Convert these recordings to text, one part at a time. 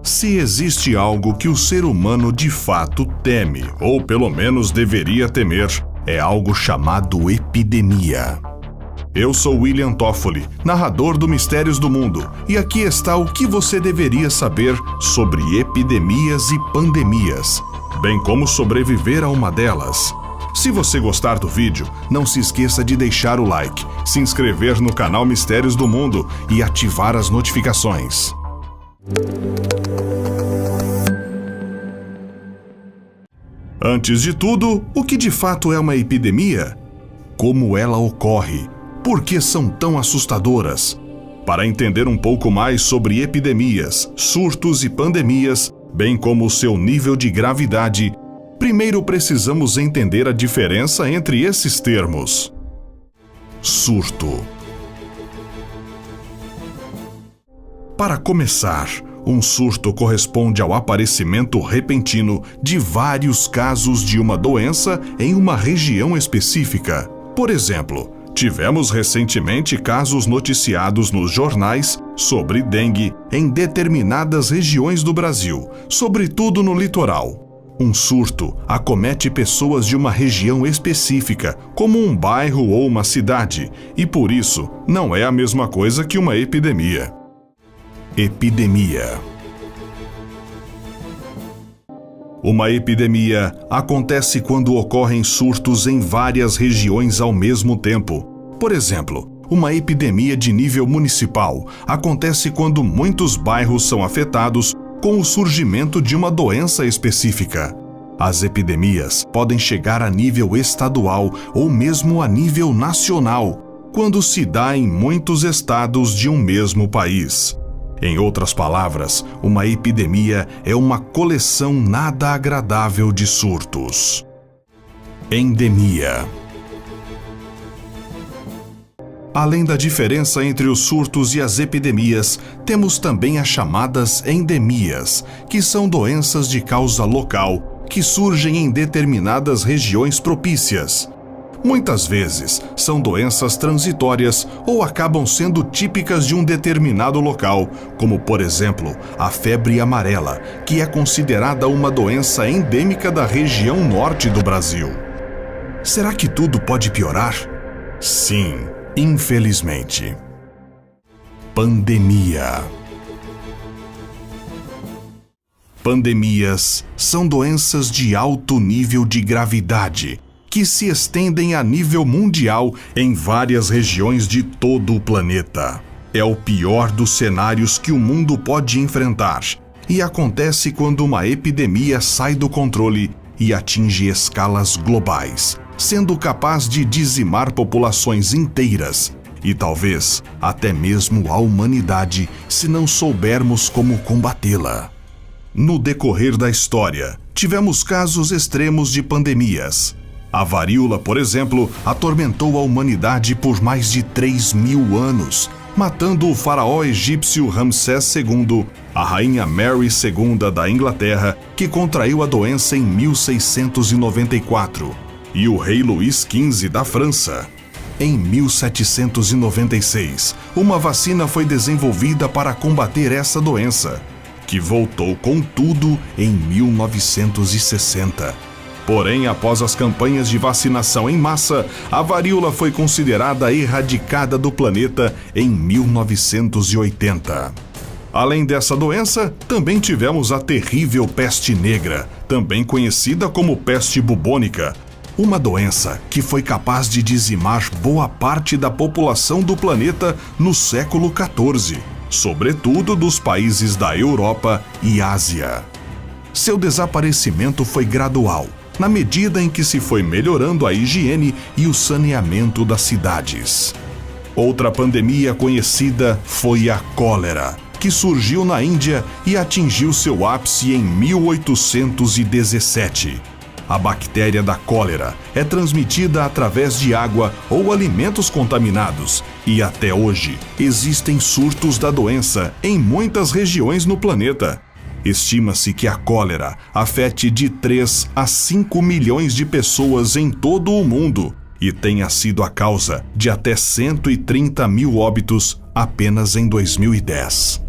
Se existe algo que o ser humano de fato teme, ou pelo menos deveria temer, é algo chamado epidemia. Eu sou William Toffoli, narrador do Mistérios do Mundo, e aqui está o que você deveria saber sobre epidemias e pandemias, bem como sobreviver a uma delas. Se você gostar do vídeo, não se esqueça de deixar o like, se inscrever no canal Mistérios do Mundo e ativar as notificações. Antes de tudo, o que de fato é uma epidemia? Como ela ocorre? Por que são tão assustadoras? Para entender um pouco mais sobre epidemias, surtos e pandemias, bem como o seu nível de gravidade, primeiro precisamos entender a diferença entre esses termos. Surto. Para começar, um surto corresponde ao aparecimento repentino de vários casos de uma doença em uma região específica. Por exemplo, tivemos recentemente casos noticiados nos jornais sobre dengue em determinadas regiões do Brasil, sobretudo no litoral. Um surto acomete pessoas de uma região específica, como um bairro ou uma cidade, e por isso não é a mesma coisa que uma epidemia. Epidemia. Uma epidemia acontece quando ocorrem surtos em várias regiões ao mesmo tempo. Por exemplo, uma epidemia de nível municipal acontece quando muitos bairros são afetados com o surgimento de uma doença específica. As epidemias podem chegar a nível estadual ou mesmo a nível nacional, quando se dá em muitos estados de um mesmo país. Em outras palavras, uma epidemia é uma coleção nada agradável de surtos. Endemia. Além da diferença entre os surtos e as epidemias, temos também as chamadas endemias, que são doenças de causa local que surgem em determinadas regiões propícias. Muitas vezes, são doenças transitórias ou acabam sendo típicas de um determinado local, como, por exemplo, a febre amarela, que é considerada uma doença endêmica da região norte do Brasil. Será que tudo pode piorar? Sim, infelizmente. Pandemia. Pandemias são doenças de alto nível de gravidade, que se estendem a nível mundial em várias regiões de todo o planeta. É o pior dos cenários que o mundo pode enfrentar, e acontece quando uma epidemia sai do controle e atinge escalas globais, sendo capaz de dizimar populações inteiras e talvez até mesmo a humanidade se não soubermos como combatê-la. No decorrer da história, tivemos casos extremos de pandemias. A varíola, por exemplo, atormentou a humanidade por mais de 3.000 anos, matando o faraó egípcio Ramsés II, a rainha Mary II da Inglaterra, que contraiu a doença em 1694, e o rei Luís XV da França. Em 1796, uma vacina foi desenvolvida para combater essa doença, que voltou com tudo em 1960. Porém, após as campanhas de vacinação em massa, a varíola foi considerada erradicada do planeta em 1980. Além dessa doença, também tivemos a terrível peste negra, também conhecida como peste bubônica, uma doença que foi capaz de dizimar boa parte da população do planeta no século XIV, sobretudo dos países da Europa e Ásia. Seu desaparecimento foi gradual, na medida em que se foi melhorando a higiene e o saneamento das cidades. Outra pandemia conhecida foi a cólera, que surgiu na Índia e atingiu seu ápice em 1817. A bactéria da cólera é transmitida através de água ou alimentos contaminados e até hoje existem surtos da doença em muitas regiões no planeta. Estima-se que a cólera afete de 3 a 5 milhões de pessoas em todo o mundo e tenha sido a causa de até 130 mil óbitos apenas em 2010.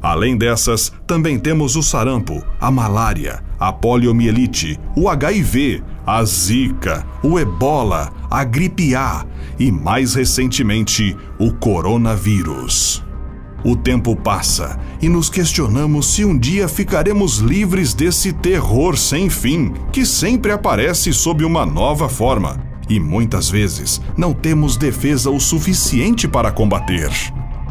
Além dessas, também temos o sarampo, a malária, a poliomielite, o HIV, a zika, o ebola, a gripe A e, mais recentemente, o coronavírus. O tempo passa e nos questionamos se um dia ficaremos livres desse terror sem fim que sempre aparece sob uma nova forma e muitas vezes não temos defesa o suficiente para combater.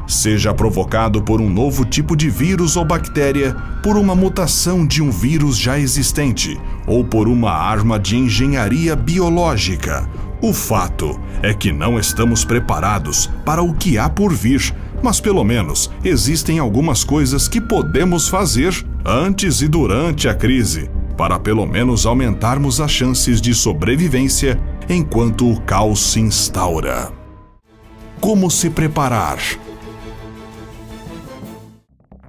Seja provocado por um novo tipo de vírus ou bactéria, por uma mutação de um vírus já existente ou por uma arma de engenharia biológica. O fato é que não estamos preparados para o que há por vir, mas pelo menos existem algumas coisas que podemos fazer antes e durante a crise, para pelo menos aumentarmos as chances de sobrevivência enquanto o caos se instaura. Como se preparar?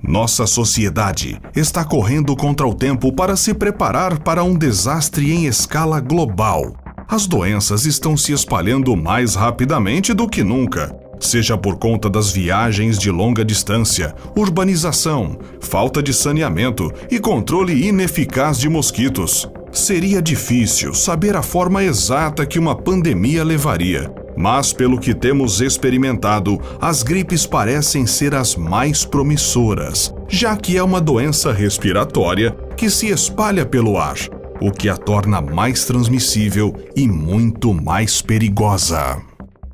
Nossa sociedade está correndo contra o tempo para se preparar para um desastre em escala global. As doenças estão se espalhando mais rapidamente do que nunca, seja por conta das viagens de longa distância, urbanização, falta de saneamento e controle ineficaz de mosquitos. Seria difícil saber a forma exata que uma pandemia levaria, mas pelo que temos experimentado, as gripes parecem ser as mais promissoras, já que é uma doença respiratória que se espalha pelo ar, o que a torna mais transmissível e muito mais perigosa.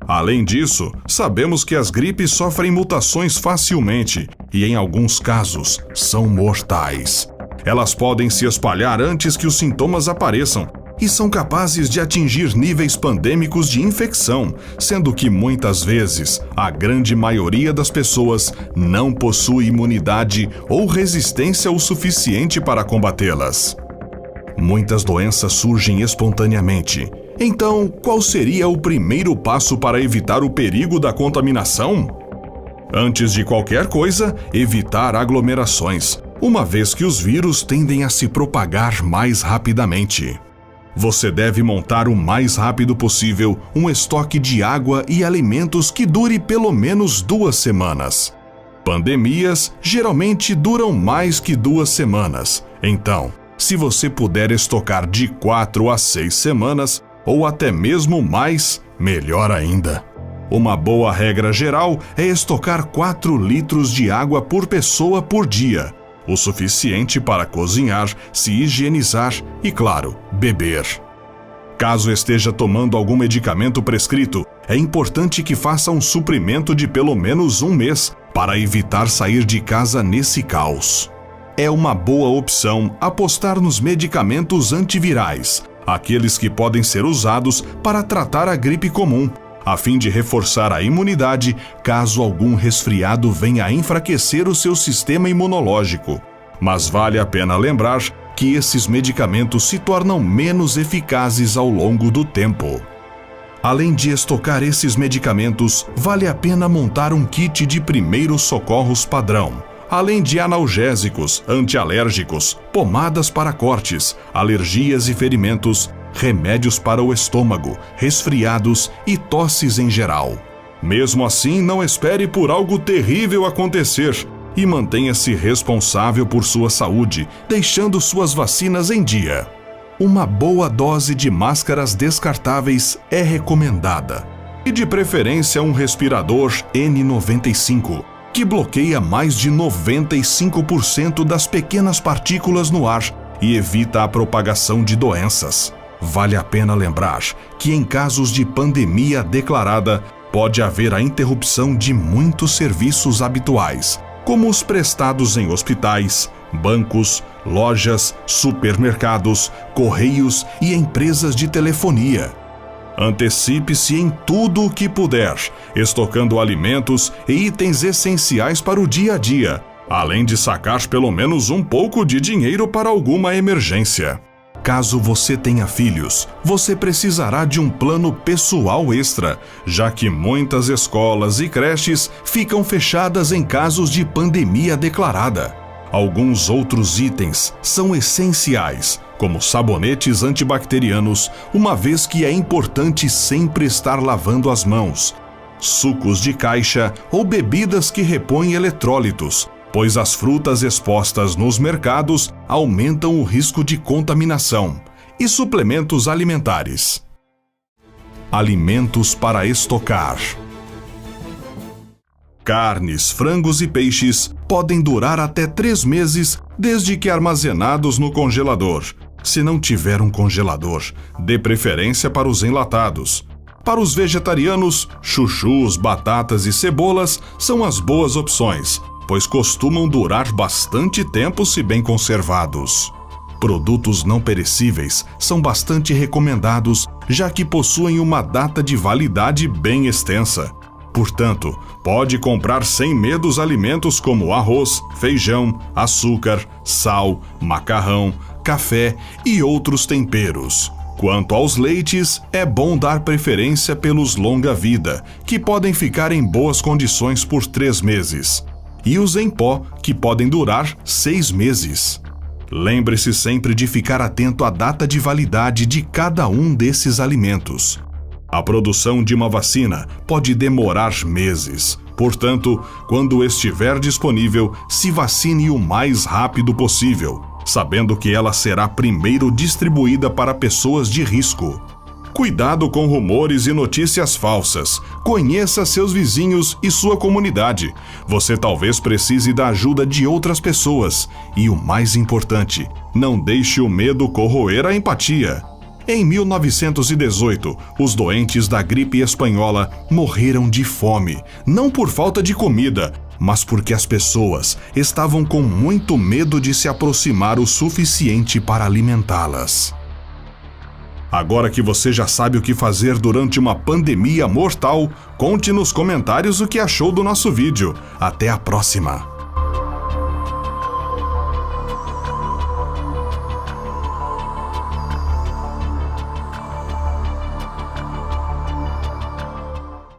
Além disso, sabemos que as gripes sofrem mutações facilmente e, em alguns casos, são mortais. Elas podem se espalhar antes que os sintomas apareçam e são capazes de atingir níveis pandêmicos de infecção, sendo que muitas vezes a grande maioria das pessoas não possui imunidade ou resistência o suficiente para combatê-las. Muitas doenças surgem espontaneamente. Então, qual seria o primeiro passo para evitar o perigo da contaminação? Antes de qualquer coisa, evitar aglomerações, uma vez que os vírus tendem a se propagar mais rapidamente. Você deve montar o mais rápido possível um estoque de água e alimentos que dure pelo menos 2 semanas. Pandemias geralmente duram mais que 2 semanas. Então, se você puder estocar de 4 a 6 semanas, ou até mesmo mais, melhor ainda. Uma boa regra geral é estocar 4 litros de água por pessoa por dia, o suficiente para cozinhar, se higienizar e, claro, beber. Caso esteja tomando algum medicamento prescrito, é importante que faça um suprimento de pelo menos 1 mês para evitar sair de casa nesse caos. É uma boa opção apostar nos medicamentos antivirais, aqueles que podem ser usados para tratar a gripe comum, a fim de reforçar a imunidade caso algum resfriado venha a enfraquecer o seu sistema imunológico. Mas vale a pena lembrar que esses medicamentos se tornam menos eficazes ao longo do tempo. Além de estocar esses medicamentos, vale a pena montar um kit de primeiros socorros padrão, além de analgésicos, antialérgicos, pomadas para cortes, alergias e ferimentos, remédios para o estômago, resfriados e tosses em geral. Mesmo assim, não espere por algo terrível acontecer e mantenha-se responsável por sua saúde, deixando suas vacinas em dia. Uma boa dose de máscaras descartáveis é recomendada, e de preferência um respirador N95, que bloqueia mais de 95% das pequenas partículas no ar e evita a propagação de doenças. Vale a pena lembrar que em casos de pandemia declarada, pode haver a interrupção de muitos serviços habituais, como os prestados em hospitais, bancos, lojas, supermercados, correios e empresas de telefonia. Antecipe-se em tudo o que puder, estocando alimentos e itens essenciais para o dia a dia, além de sacar pelo menos um pouco de dinheiro para alguma emergência. Caso você tenha filhos, você precisará de um plano pessoal extra, já que muitas escolas e creches ficam fechadas em casos de pandemia declarada. Alguns outros itens são essenciais, como sabonetes antibacterianos, uma vez que é importante sempre estar lavando as mãos, sucos de caixa ou bebidas que repõem eletrólitos, pois as frutas expostas nos mercados aumentam o risco de contaminação. E suplementos alimentares. Alimentos para estocar. Carnes, frangos e peixes podem durar até 3 meses desde que armazenados no congelador. Se não tiver um congelador, dê preferência para os enlatados. Para os vegetarianos, chuchus, batatas e cebolas são as boas opções, pois costumam durar bastante tempo se bem conservados. Produtos não perecíveis são bastante recomendados, já que possuem uma data de validade bem extensa. Portanto, pode comprar sem medo os alimentos como arroz, feijão, açúcar, sal, macarrão, café e outros temperos. Quanto aos leites, é bom dar preferência pelos longa-vida, que podem ficar em boas condições por 3 meses, e os em pó, que podem durar 6 meses. Lembre-se sempre de ficar atento à data de validade de cada um desses alimentos. A produção de uma vacina pode demorar meses. Portanto, quando estiver disponível, se vacine o mais rápido possível, sabendo que ela será primeiro distribuída para pessoas de risco. Cuidado com rumores e notícias falsas. Conheça seus vizinhos e sua comunidade. Você talvez precise da ajuda de outras pessoas. E o mais importante, não deixe o medo corroer a empatia. Em 1918, os doentes da gripe espanhola morreram de fome, não por falta de comida, mas porque as pessoas estavam com muito medo de se aproximar o suficiente para alimentá-las. Agora que você já sabe o que fazer durante uma pandemia mortal, conte nos comentários o que achou do nosso vídeo. Até a próxima!